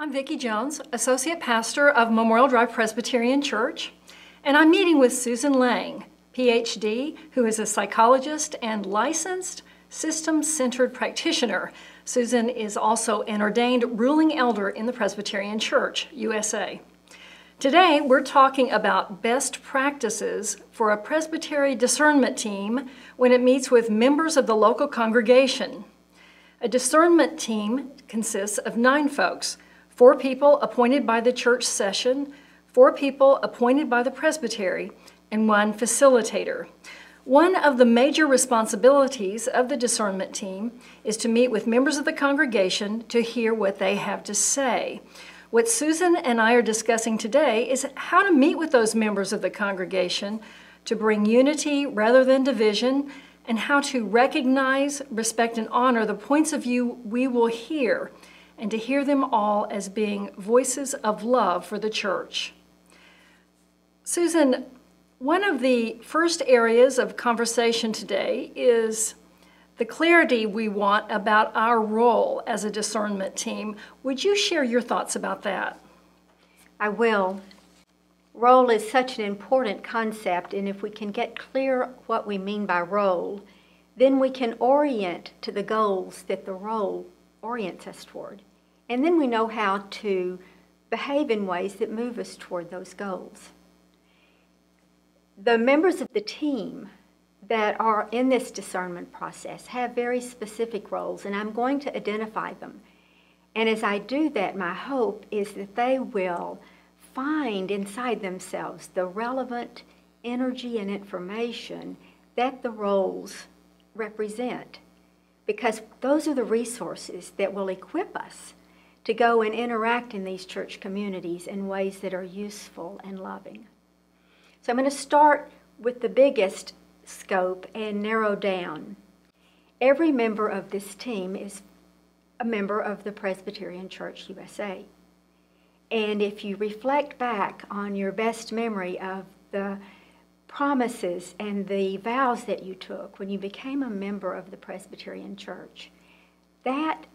I'm Vickie Jones, Associate Pastor of Memorial Drive Presbyterian Church, and I'm meeting with Susan Lange PhD, who is a psychologist and licensed systems-centered practitioner. Susan is also an ordained ruling elder in the Presbyterian Church, USA. Today, we're talking about best practices for a Presbytery discernment team when it meets with members of the local congregation. A discernment team consists of 9 folks, 4 people appointed by the church session, 4 people appointed by the presbytery, and 1 facilitator. One of the major responsibilities of the discernment team is to meet with members of the congregation to hear what they have to say. What Susan and I are discussing today is how to meet with those members of the congregation to bring unity rather than division, and how to recognize, respect, and honor the points of view we will hear, and to hear them all as being voices of love for the church. Susan, one of the first areas of conversation today is the clarity we want about our role as a discernment team. Would you share your thoughts about that? I will. Role is such an important concept, and if we can get clear what we mean by role, then we can orient to the goals that the role orients us toward. And then we know how to behave in ways that move us toward those goals. The members of the team that are in this discernment process have very specific roles, and I'm going to identify them. And as I do that, my hope is that they will find inside themselves the relevant energy and information that the roles represent, because those are the resources that will equip us to go and interact in these church communities in ways that are useful and loving. So I'm going to start with the biggest scope and narrow down. Every member of this team is a member of the Presbyterian Church USA. And if you reflect back on your best memory of the promises and the vows that you took when you became a member of the Presbyterian Church, that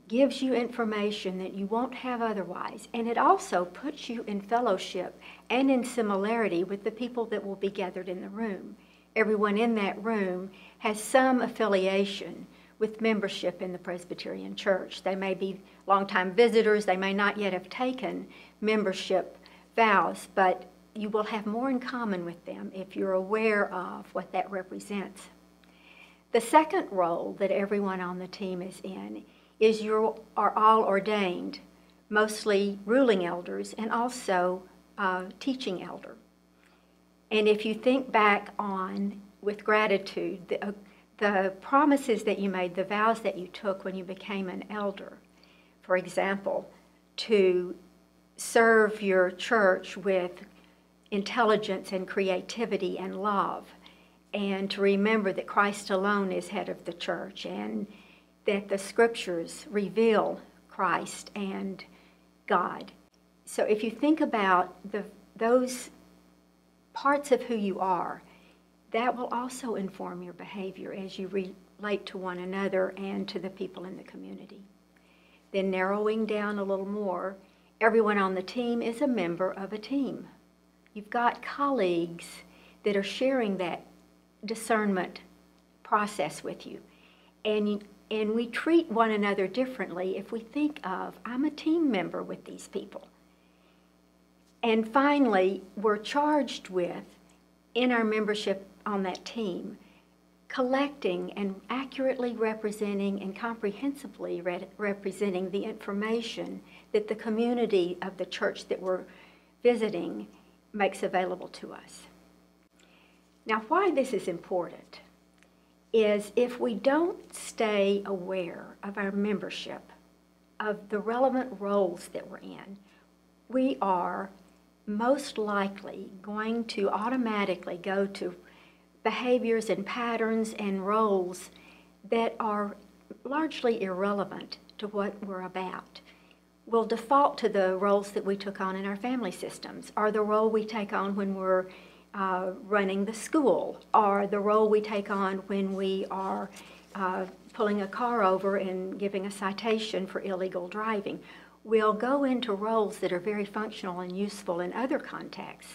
gives you information that you won't have otherwise. And it also puts you in fellowship and in similarity with the people that will be gathered in the room. Everyone in that room has some affiliation with membership in the Presbyterian Church. They may be longtime visitors, they may not yet have taken membership vows, but you will have more in common with them if you're aware of what that represents. The second role that everyone on the team is in is you are all ordained, mostly ruling elders and also teaching elder. And if you think back on, with gratitude, the promises that you made, the vows that you took when you became an elder, for example, to serve your church with intelligence and creativity and love, and to remember that Christ alone is head of the church, and that the scriptures reveal Christ and God. So if you think about those parts of who you are, that will also inform your behavior as you relate to one another and to the people in the community. Then narrowing down a little more, everyone on the team is a member of a team. You've got colleagues that are sharing that discernment process with you. And we treat one another differently if we think of, I'm a team member with these people. And finally, we're charged with, in our membership on that team, collecting and accurately representing and comprehensively representing the information that the community of the church that we're visiting makes available to us. Now, why this is important is if we don't stay aware of our membership, of the relevant roles that we're in, we are most likely going to automatically go to behaviors and patterns and roles that are largely irrelevant to what we're about. We'll default to the roles that we took on in our family systems, or the role we take on when we're running the school, or the role we take on when we are pulling a car over and giving a citation for illegal driving. We'll go into roles that are very functional and useful in other contexts,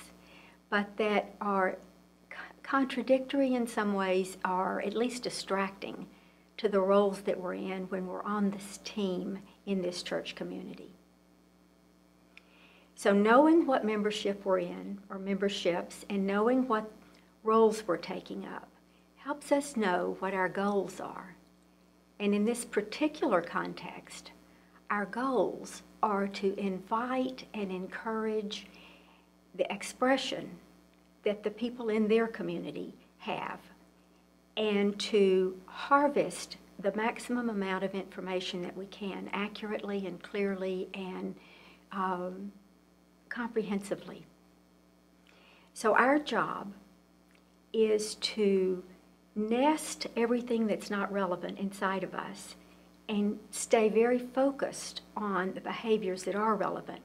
but that are contradictory in some ways, or at least distracting to the roles that we're in when we're on this team in this church community. So knowing what membership we're in, or memberships, and knowing what roles we're taking up helps us know what our goals are. And in this particular context, our goals are to invite and encourage the expression that the people in their community have, and to harvest the maximum amount of information that we can, accurately and clearly and comprehensively. So our job is to nest everything that's not relevant inside of us and stay very focused on the behaviors that are relevant,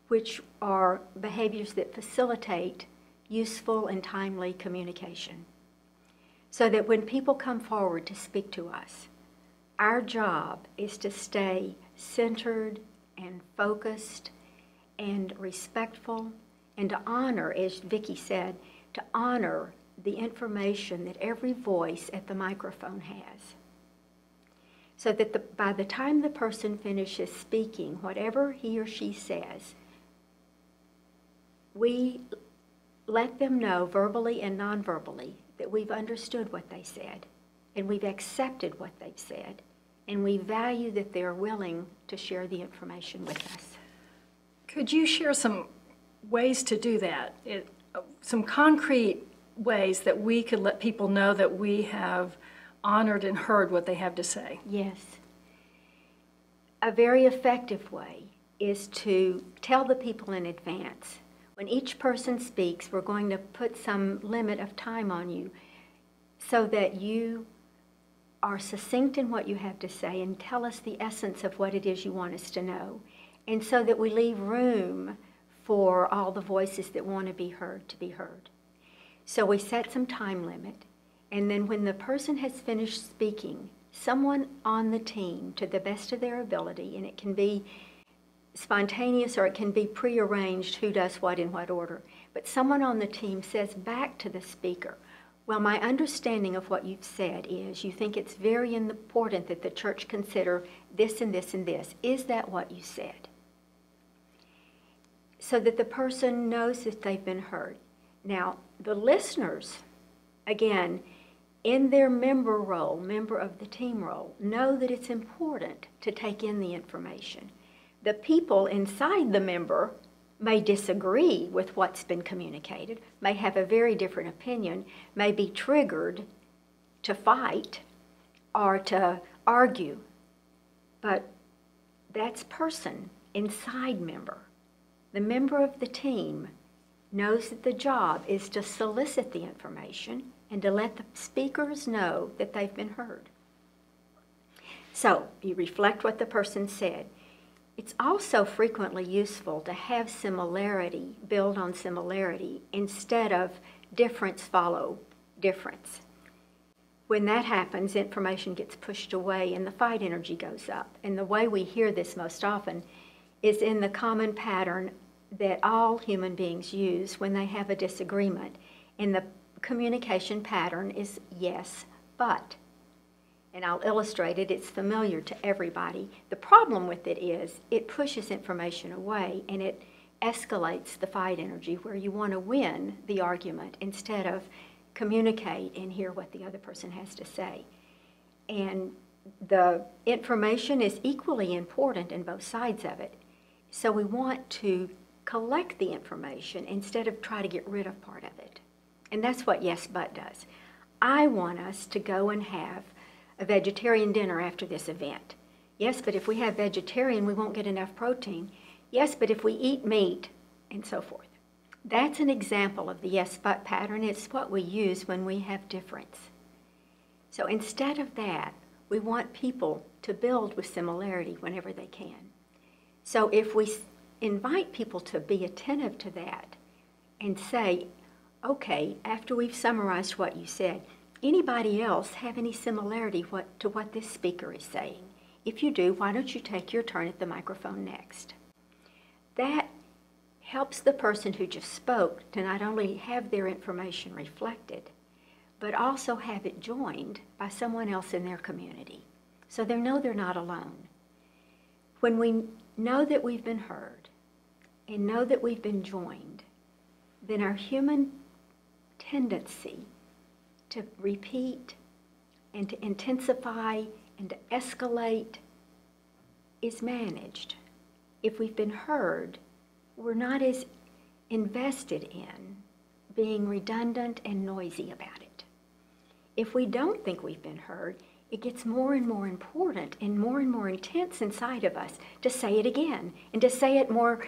which are behaviors that facilitate useful and timely communication. So that when people come forward to speak to us, our job is to stay centered and focused and respectful, and to honor, as Vickie said, to honor the information that every voice at the microphone has. So that by the time the person finishes speaking, whatever he or she says, we let them know verbally and non-verbally that we've understood what they said, and we've accepted what they've said, and we value that they're willing to share the information with us. Could you share some ways to do that? Some concrete ways that we could let people know that we have honored and heard what they have to say? Yes. A very effective way is to tell the people in advance. When each person speaks, we're going to put some limit of time on you so that you are succinct in what you have to say and tell us the essence of what it is you want us to know, and so that we leave room for all the voices that want to be heard to be heard. So we set some time limit, and then when the person has finished speaking, someone on the team, to the best of their ability, and it can be spontaneous or it can be prearranged who does what in what order, but someone on the team says back to the speaker, well, my understanding of what you've said is you think it's very important that the church consider this and this and this. Is that what you said? So that the person knows that they've been heard. Now, the listeners, again, in their member role, member of the team role, know that it's important to take in the information. The people inside the member may disagree with what's been communicated, may have a very different opinion, may be triggered to fight or to argue. But that's person, inside member. The member of the team knows that the job is to solicit the information and to let the speakers know that they've been heard. So you reflect what the person said. It's also frequently useful to have similarity build on similarity instead of difference follow difference. When that happens, information gets pushed away and the fight energy goes up. And the way we hear this most often is in the common pattern that all human beings use when they have a disagreement. And the communication pattern is yes, but. And I'll illustrate it. It's familiar to everybody. The problem with it is it pushes information away and it escalates the fight energy where you want to win the argument instead of communicate and hear what the other person has to say. And the information is equally important in both sides of it. So we want to collect the information instead of try to get rid of part of it. And that's what yes, but does. I want us to go and have a vegetarian dinner after this event. Yes, but if we have vegetarian, we won't get enough protein. Yes, but if we eat meat, and so forth. That's an example of the yes, but pattern. It's what we use when we have difference. So instead of that, we want people to build with similarity whenever they can. So if we invite people to be attentive to that and say, okay, after we've summarized what you said, anybody else have any similarity to what this speaker is saying? If you do, why don't you take your turn at the microphone next? That helps the person who just spoke to not only have their information reflected, but also have it joined by someone else in their community, so they know they're not alone. When we know that we've been heard and know that we've been joined, then our human tendency to repeat and to intensify and to escalate is managed. If we've been heard, we're not as invested in being redundant and noisy about it. If we don't think we've been heard, it gets more and more important and more intense inside of us to say it again and to say it more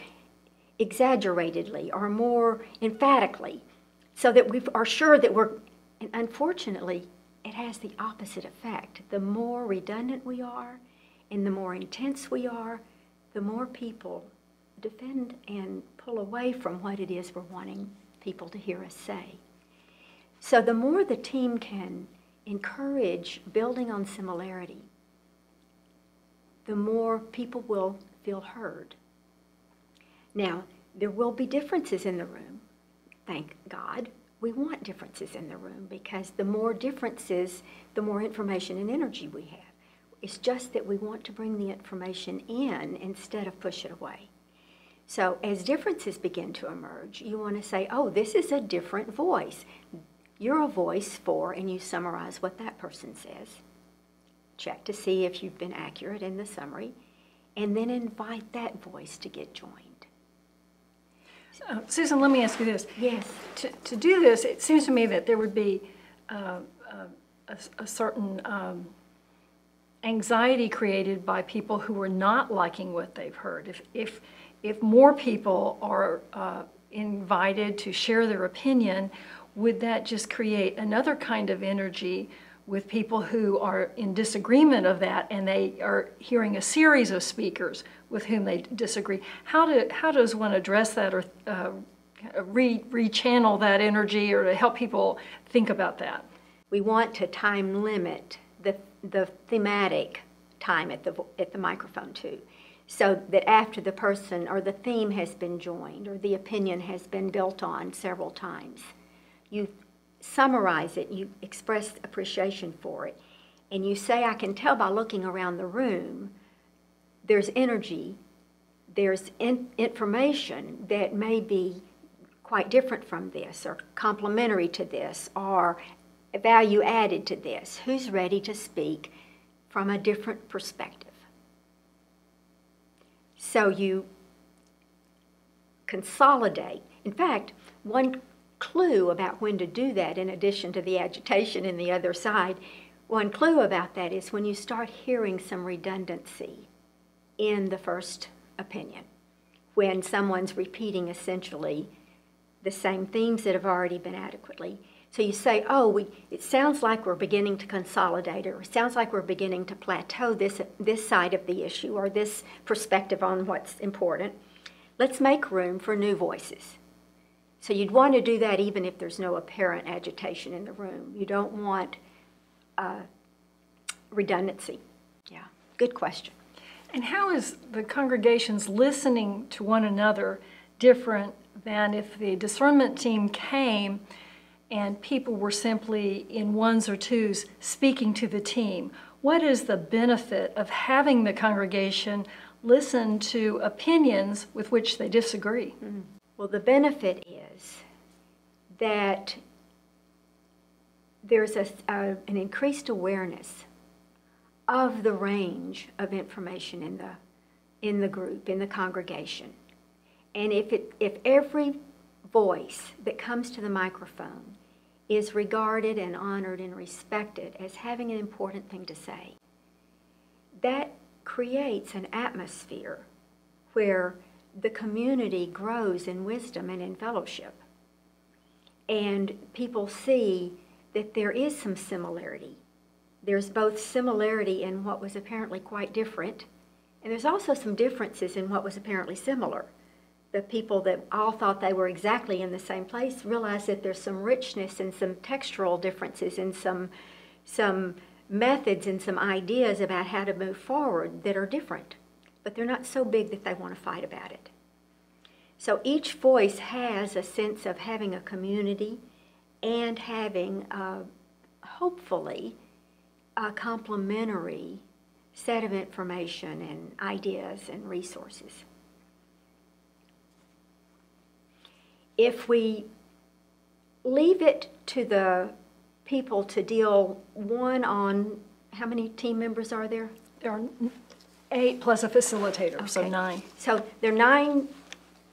exaggeratedly or more emphatically so that we are sure that we're, and unfortunately, it has the opposite effect. The more redundant we are and the more intense we are, the more people defend and pull away from what it is we're wanting people to hear us say. So the more the team can encourage building on similarity, the more people will feel heard. Now, there will be differences in the room. Thank God. We want differences in the room because the more differences, the more information and energy we have. It's just that we want to bring the information in instead of push it away. So as differences begin to emerge, you want to say, oh, this is a different voice. You're a voice for, and you summarize what that person says. Check to see if you've been accurate in the summary, and then invite that voice to get joined. Susan, let me ask you this. Yes. To do this, it seems to me that there would be a certain anxiety created by people who are not liking what they've heard. If more people are invited to share their opinion, would that just create another kind of energy with people who are in disagreement of that, and they are hearing a series of speakers with whom they disagree? How does one address that or rechannel that energy, or to help people think about that? We want to time limit the thematic time at the microphone too, so that after the person or the theme has been joined or the opinion has been built on several times, you summarize it, you express appreciation for it, and you say, I can tell by looking around the room, there's energy, there's information that may be quite different from this, or complementary to this, or value added to this. Who's ready to speak from a different perspective? So you consolidate. In fact, one clue about when to do that, in addition to the agitation in the other side, one clue about that is when you start hearing some redundancy in the first opinion, when someone's repeating essentially the same themes that have already been adequately. So you say, oh, it sounds like we're beginning to consolidate, or it sounds like we're beginning to plateau this side of the issue, or this perspective on what's important. Let's make room for new voices. So you'd want to do that even if there's no apparent agitation in the room. You don't want redundancy. Yeah, good question. And how is the congregations listening to one another different than if the discernment team came and people were simply in ones or twos speaking to the team? What is the benefit of having the congregation listen to opinions with which they disagree? Mm-hmm. Well, the benefit is that there's an increased awareness of the range of information in the group, in the congregation. And if every voice that comes to the microphone is regarded and honored and respected as having an important thing to say, that creates an atmosphere where the community grows in wisdom and in fellowship. And people see that there is some similarity. There's both similarity in what was apparently quite different, and there's also some differences in what was apparently similar. the people that all thought they were exactly in the same place realize that there's some richness and some textural differences and some methods and some ideas about how to move forward that are different. But they're not so big that they want to fight about it. So each voice has a sense of having a community and having, hopefully, a complementary set of information and ideas and resources. If we leave it to the people to deal one on, how many team members are there? There are 8 plus a facilitator, Okay. so 9. So there are 9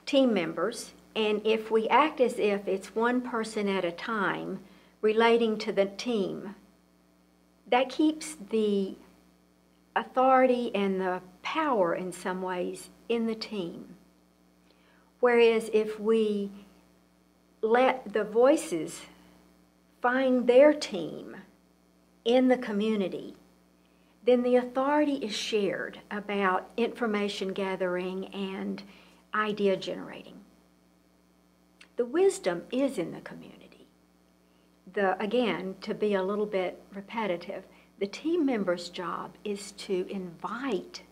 team members, and if we act as if it's one person at a time relating to the team, that keeps the authority and the power in some ways in the team. Whereas if we let the voices find their team in the community, then the authority is shared about information gathering and idea generating. The wisdom is in the community. Again, to be a little bit repetitive, the team member's job is to invite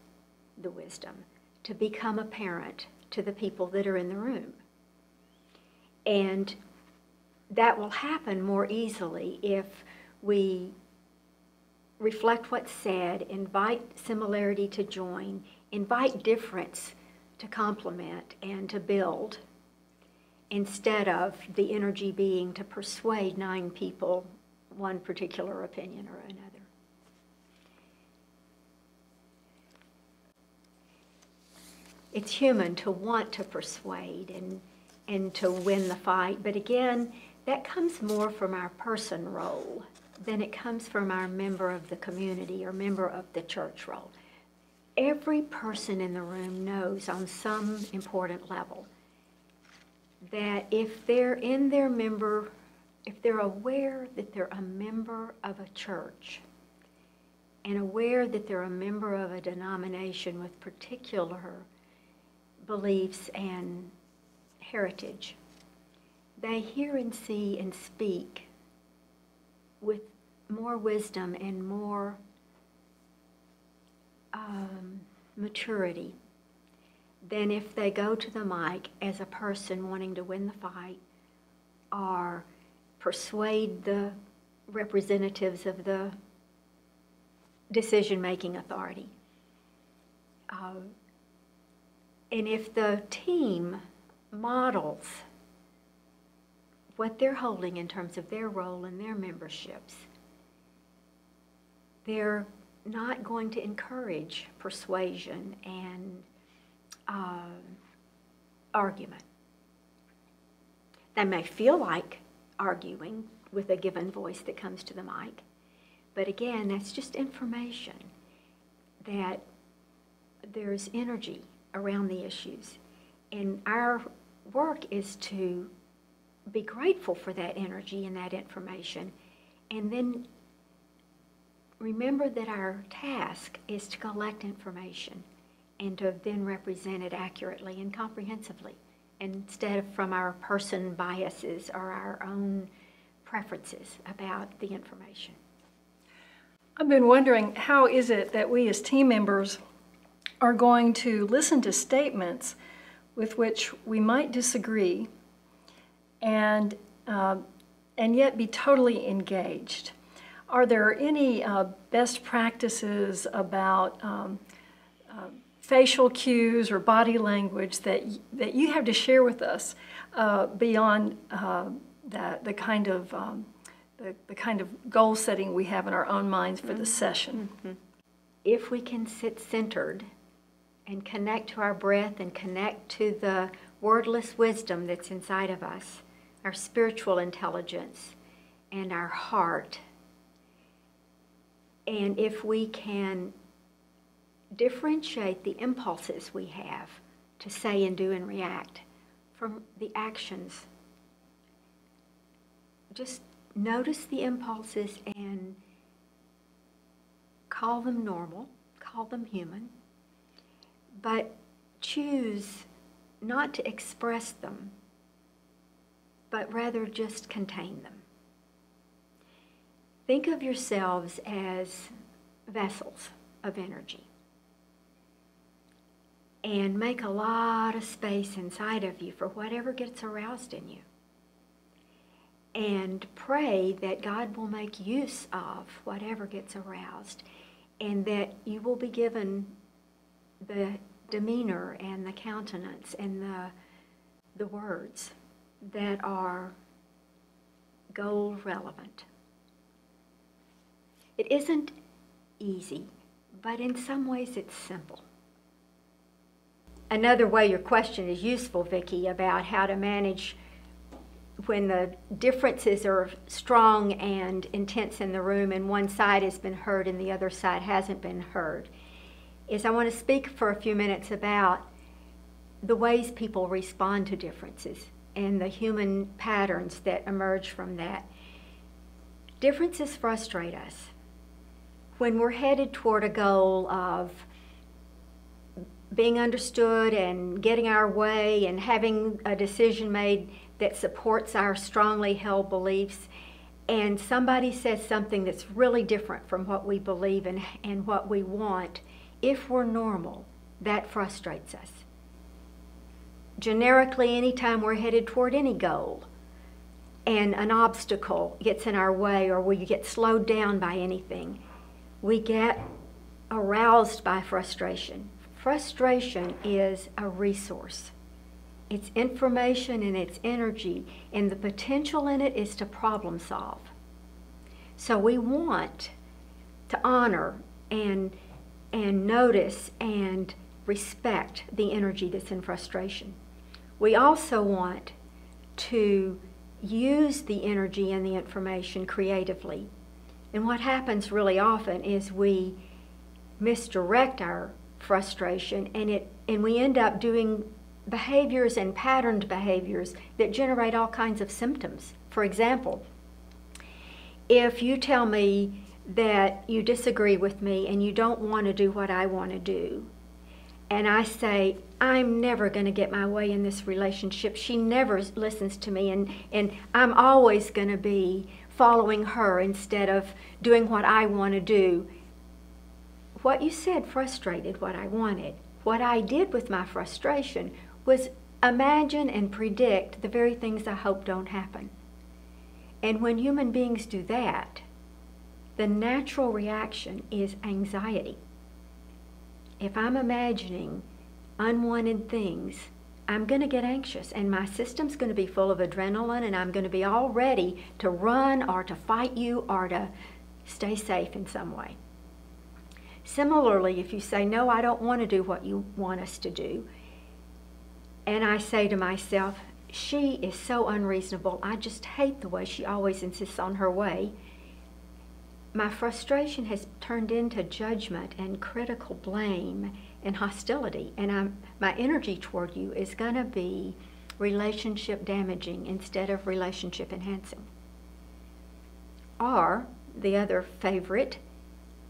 the wisdom to become apparent to the people that are in the room. And that will happen more easily if we reflect what's said, invite similarity to join, invite difference to complement and to build, instead of the energy being to persuade 9 people one particular opinion or another. It's human to want to persuade and to win the fight, but again, that comes more from our person role than it comes from our member of the community or member of the church role. Every person in the room knows on some important level that if they're if they're aware that they're a member of a church and aware that they're a member of a denomination with particular beliefs and heritage, they hear and see and speak with more wisdom and more maturity than if they go to the mic as a person wanting to win the fight or persuade the representatives of the decision-making authority. And if the team models what they're holding in terms of their role and their memberships, they're not going to encourage persuasion and argument. They may feel like arguing with a given voice that comes to the mic, but again, that's just information that there's energy around the issues. And our work is to be grateful for that energy and that information, and then remember that our task is to collect information and to then represent it accurately and comprehensively, instead of from our person biases or our own preferences about the information. I've been wondering, how is it that we as team members are going to listen to statements with which we might disagree and yet be totally engaged? Are there any best practices about facial cues or body language that you have to share with us beyond the kind of goal setting we have in our own minds for the session? Mm-hmm. If we can sit centered and connect to our breath and connect to the wordless wisdom that's inside of us, our spiritual intelligence and our heart, and if we can differentiate the impulses we have to say and do and react from the actions, just notice the impulses and call them normal, call them human, but choose not to express them, but rather just contain them. Think of yourselves as vessels of energy. And make a lot of space inside of you for whatever gets aroused in you. And pray that God will make use of whatever gets aroused, and that you will be given the demeanor and the countenance and the words that are goal relevant. It isn't easy, but in some ways it's simple. Another way your question is useful, Vickie, about how to manage when the differences are strong and intense in the room and one side has been heard and the other side hasn't been heard, is I want to speak for a few minutes about the ways people respond to differences and the human patterns that emerge from that. Differences frustrate us. When we're headed toward a goal of being understood and getting our way and having a decision made that supports our strongly held beliefs, and somebody says something that's really different from what we believe and what we want, if we're normal, that frustrates us. Generically, anytime we're headed toward any goal and an obstacle gets in our way or we get slowed down by anything, we get aroused by frustration. Frustration is a resource. It's information and it's energy, and the potential in it is to problem solve. So we want to honor and notice and respect the energy that's in frustration. We also want to use the energy and the information creatively. And what happens really often is we misdirect our frustration, and we end up doing behaviors and patterned behaviors that generate all kinds of symptoms. For example, if you tell me that you disagree with me and you don't want to do what I want to do, and I say, I'm never going to get my way in this relationship, she never listens to me, and I'm always going to be following her instead of doing what I want to do. What you said frustrated what I wanted. What I did with my frustration was imagine and predict the very things I hope don't happen. And when human beings do that, the natural reaction is anxiety. If I'm imagining unwanted things, I'm going to get anxious, and my system's going to be full of adrenaline, and I'm going to be all ready to run or to fight you or to stay safe in some way. Similarly, if you say, no, I don't want to do what you want us to do, and I say to myself, she is so unreasonable, I just hate the way she always insists on her way, my frustration has turned into judgment and critical blame and hostility, and my energy toward you is going to be relationship damaging instead of relationship enhancing. Or, the other favorite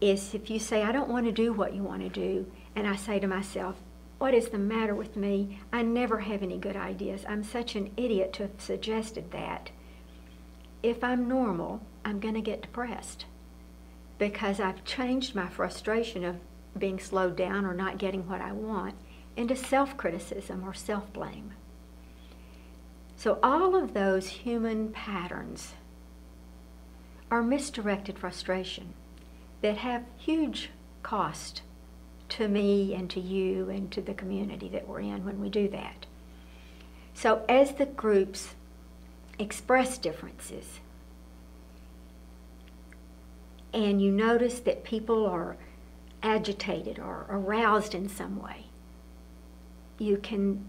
is if you say, I don't want to do what you want to do, and I say to myself, what is the matter with me? I never have any good ideas. I'm such an idiot to have suggested that. If I'm normal, I'm going to get depressed because I've changed my frustration of being slowed down or not getting what I want into self-criticism or self-blame. So all of those human patterns are misdirected frustration that have huge cost to me and to you and to the community that we're in when we do that. So as the groups express differences, and you notice that people are agitated or aroused in some way, you can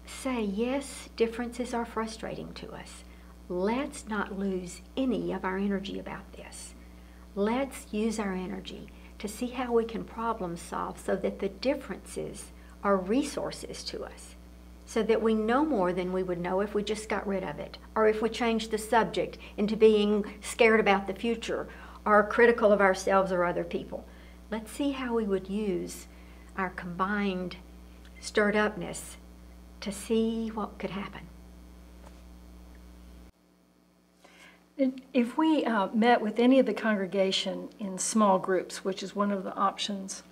say, yes, differences are frustrating to us. Let's not lose any of our energy about this. Let's use our energy to see how we can problem solve so that the differences are resources to us, so that we know more than we would know if we just got rid of it, or if we changed the subject into being scared about the future or critical of ourselves or other people. Let's see how we would use our combined stirred upness to see what could happen. If we met with any of the congregation in small groups, which is one of the options,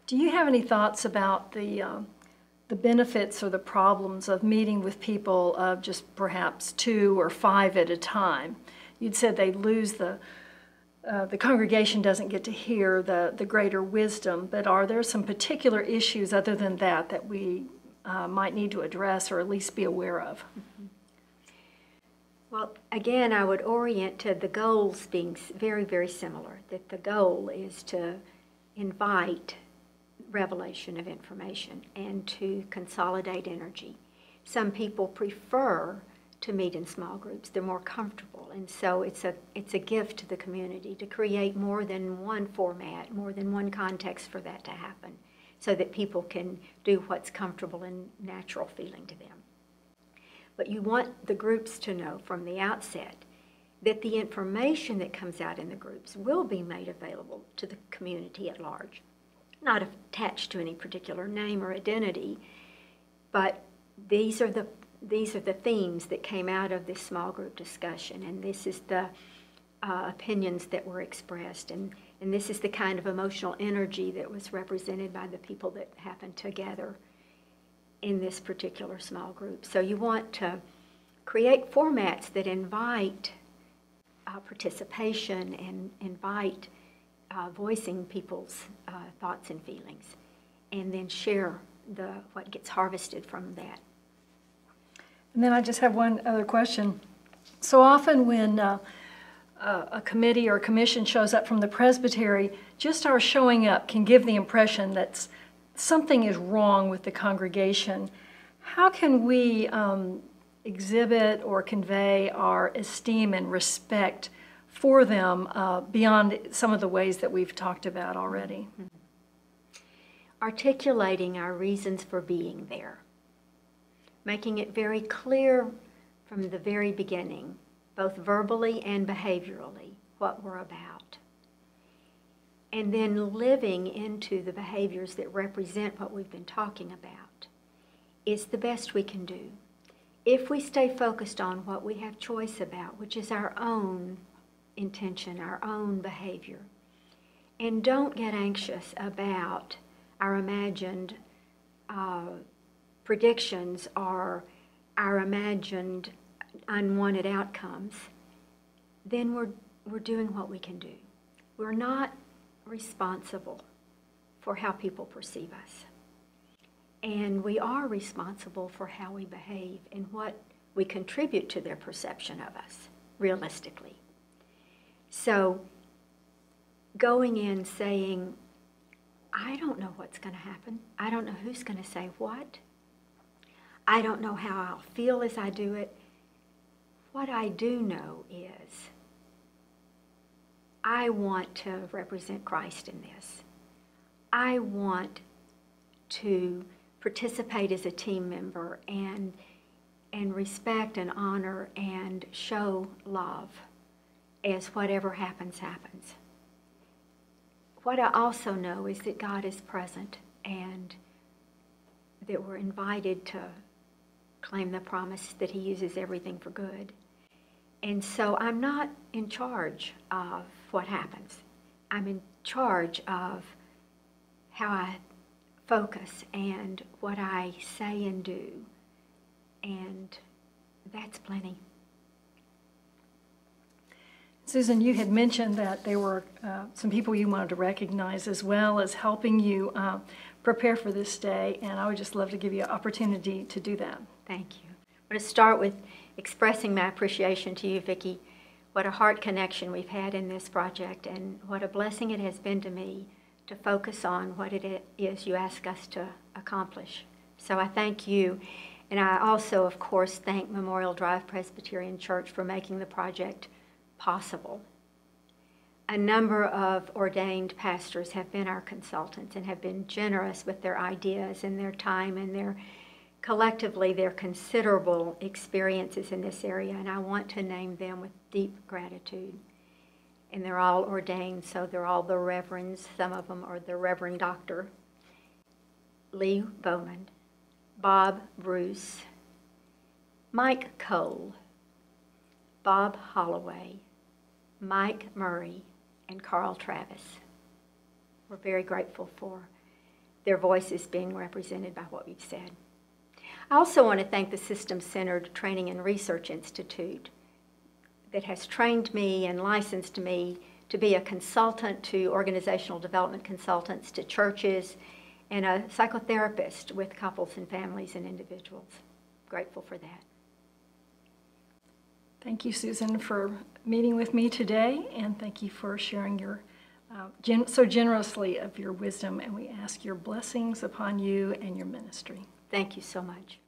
do you have any thoughts about the benefits or the problems of meeting with people of just perhaps 2 or 5 at a time? You'd said they lose the congregation doesn't get to hear the greater wisdom, but are there some particular issues other than that we might need to address or at least be aware of? Mm-hmm. Well, again, I would orient to the goals being very, very similar, that the goal is to invite revelation of information and to consolidate energy. Some people prefer to meet in small groups. They're more comfortable, and so it's a gift to the community to create more than one format, more than one context for that to happen, so that people can do what's comfortable and natural feeling to them. But you want the groups to know from the outset that the information that comes out in the groups will be made available to the community at large, not attached to any particular name or identity, but these are the themes that came out of this small group discussion, and this is the opinions that were expressed, and this is the kind of emotional energy that was represented by the people that happened to gather in this particular small group. So you want to create formats that invite participation and invite voicing people's thoughts and feelings, and then share what gets harvested from that. And then I just have one other question. So often when a committee or a commission shows up from the presbytery, just our showing up can give the impression that something is wrong with the congregation. How can we exhibit or convey our esteem and respect for them beyond some of the ways that we've talked about already? Articulating our reasons for being there. Making it very clear from the very beginning, both verbally and behaviorally, what we're about. And then living into the behaviors that represent what we've been talking about is the best we can do. If we stay focused on what we have choice about, which is our own intention, our own behavior, and don't get anxious about our imagined predictions or our imagined unwanted outcomes, then we're doing what we can do. We're not responsible for how people perceive us. And we are responsible for how we behave and what we contribute to their perception of us, realistically. So going in saying, I don't know what's going to happen. I don't know who's going to say what. I don't know how I'll feel as I do it. What I do know is I want to represent Christ in this. I want to participate as a team member and respect and honor and show love as whatever happens, happens. What I also know is that God is present and that we're invited to claim the promise that He uses everything for good. And so I'm not in charge of what happens. I'm in charge of how I focus and what I say and do. And that's plenty. Susan, you had mentioned that there were some people you wanted to recognize as well as helping you prepare for this day, and I would just love to give you an opportunity to do that. Thank you. I'm going to start with expressing my appreciation to you, Vickie. What a heart connection we've had in this project, and what a blessing it has been to me to focus on what it is you ask us to accomplish. So I thank you, and I also, of course, thank Memorial Drive Presbyterian Church for making the project possible. A number of ordained pastors have been our consultants and have been generous with their ideas and their time and their collectively their considerable experiences in this area, and I want to name them with deep gratitude. And they're all ordained, so they're all the reverends. Some of them are the Reverend Dr. Lee Bowman, Bob Bruce, Mike Cole, Bob Holloway, Mike Murray, and Carl Travis. We're very grateful for their voices being represented by what you've said. I also want to thank the System-Centered Training and Research Institute that has trained me and licensed me to be a consultant to organizational development consultants to churches and a psychotherapist with couples and families and individuals. Grateful for that. Thank you, Susan, for meeting with me today, and thank you for sharing your so generously of your wisdom, and we ask your blessings upon you and your ministry. Thank you so much.